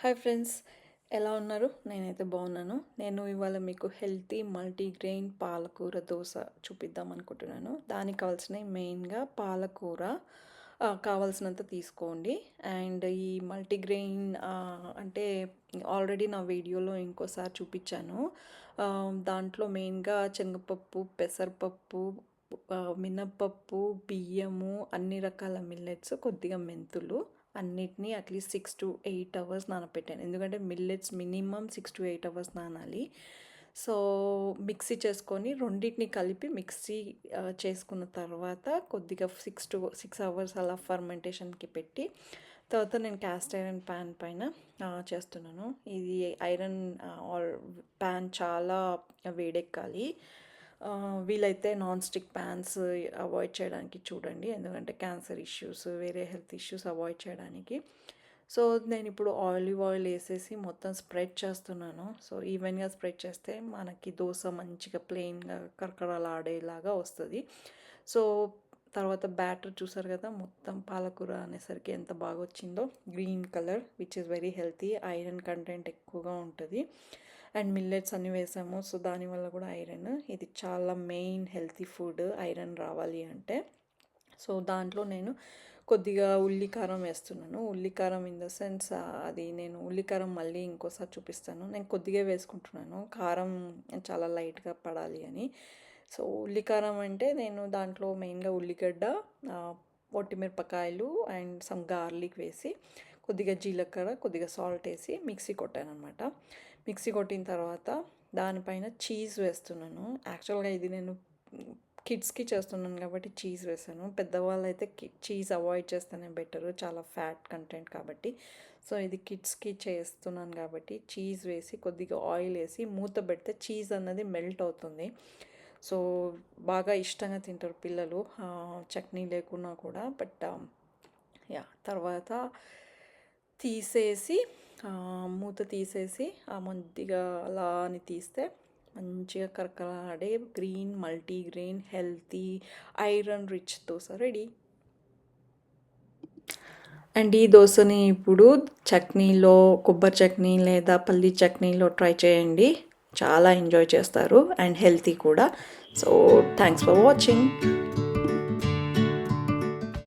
Hi friends, ఎలా ఉన్నారు? నేనైతే బాగున్నాను. నేను ఇవాళ మీకు హెల్తీ మల్టీగ్రెయిన్ పాలకూర దోశ చూపిద్దాం అనుకుంటున్నాను. దానికి కావాల్సినవి మెయిన్గా పాలకూర కావాల్సినంత తీసుకోండి. అండ్ ఈ మల్టీగ్రెయిన్ అంటే ఆల్రెడీ నా వీడియోలో ఇంకోసారి చూపించాను. దాంట్లో మెయిన్గా శనగపప్పు, పెసరపప్పు, మినప్పప్పు, బియ్యము, అన్ని రకాల మిల్లెట్స్, కొద్దిగా మెంతులు అన్నిటినీ అట్లీస్ట్ 6 to 8 అవర్స్ నానబెట్టాను. ఎందుకంటే మిల్లెట్స్ మినిమం 6 to 8 అవర్స్ నానాలి. సో మిక్సీ చేసుకొని రెండింటిని కలిపి మిక్సీ చేసుకున్న తర్వాత కొద్దిగా 6 అవర్స్ అలా ఫర్మెంటేషన్కి పెట్టి తర్వాత నేను క్యాస్ట్ ఐరన్ ప్యాన్ పైన చేస్తున్నాను. ఇది ఐరన్ ప్యాన్ చాలా వేడెక్కాలి. వీలైతే నాన్ స్టిక్ ప్యాన్స్ అవాయిడ్ చేయడానికి చూడండి, ఎందుకంటే క్యాన్సర్ ఇష్యూస్, వేరే హెల్త్ ఇష్యూస్ అవాయిడ్ చేయడానికి. సో నేను ఇప్పుడు ఆలివ్ ఆయిల్ వేసేసి మొత్తం స్ప్రెడ్ చేస్తున్నాను. సో ఈవెన్గా స్ప్రెడ్ చేస్తే మనకి దోశ మంచిగా ప్లెయిన్గా కరకరలాడేలాగా వస్తుంది. సో తర్వాత బ్యాటర్ చూసారు కదా, మొత్తం పాలకూర అనేసరికి ఎంత బాగా వచ్చిందో, green colour, which is very healthy. Iron content ఎక్కువగా ఉంటుంది. అండ్ మిల్లెట్స్ అన్నీ వేసాము, సో దానివల్ల కూడా ఐరన్. ఇది చాలా మెయిన్ హెల్తీ ఫుడ్ ఐరన్ రావాలి అంటే. సో దాంట్లో నేను కొద్దిగా ఉల్లికారం వేస్తున్నాను. ఉల్లికారం ఇన్ ద సెన్స్ అది నేను ఉల్లికారం మళ్ళీ ఇంకోసారి చూపిస్తాను. నేను కొద్దిగా వేసుకుంటున్నాను, కారం చాలా లైట్గా పడాలి అని. సో ఉల్లికారం అంటే నేను దాంట్లో మెయిన్గా ఉల్లిగడ్డ, పొట్టిమిరపకాయలు అండ్ సమ్ గార్లిక్ వేసి కొద్దిగా జీలకర్ర, కొద్దిగా సాల్ట్ వేసి మిక్సీ కొట్టాను అనమాట. మిక్సీ కొట్టిన తర్వాత దానిపైన చీజ్ వేస్తున్నాను. యాక్చువల్గా ఇది నేను కిడ్స్కి చేస్తున్నాను కాబట్టి చీజ్ వేసాను. పెద్దవాళ్ళు అయితే చీజ్ అవాయిడ్ చేస్తేనే బెటరు, చాలా ఫ్యాట్ కంటెంట్ కాబట్టి. సో ఇది కిడ్స్కి చేస్తున్నాను కాబట్టి చీజ్ వేసి కొద్దిగా ఆయిల్ వేసి మూత పెడితే చీజ్ అన్నది మెల్ట్ అవుతుంది. సో బాగా ఇష్టంగా తింటారు పిల్లలు, చట్నీ లేకున్నా కూడా. బట్ తర్వాత తీసేసి మూత తీసేసి మంచిగా అలా అని తీస్తే మంచిగా కరకలాడే green multigrain healthy iron rich dosa ready. And ఈ దోశని ఇప్పుడు చట్నీలో, కొబ్బరి చట్నీ లేదా పల్లీ చట్నీలో ట్రై చేయండి, చాలా ఎంజాయ్ చేస్తారు అండ్ హెల్తీ కూడా. So thanks for watching.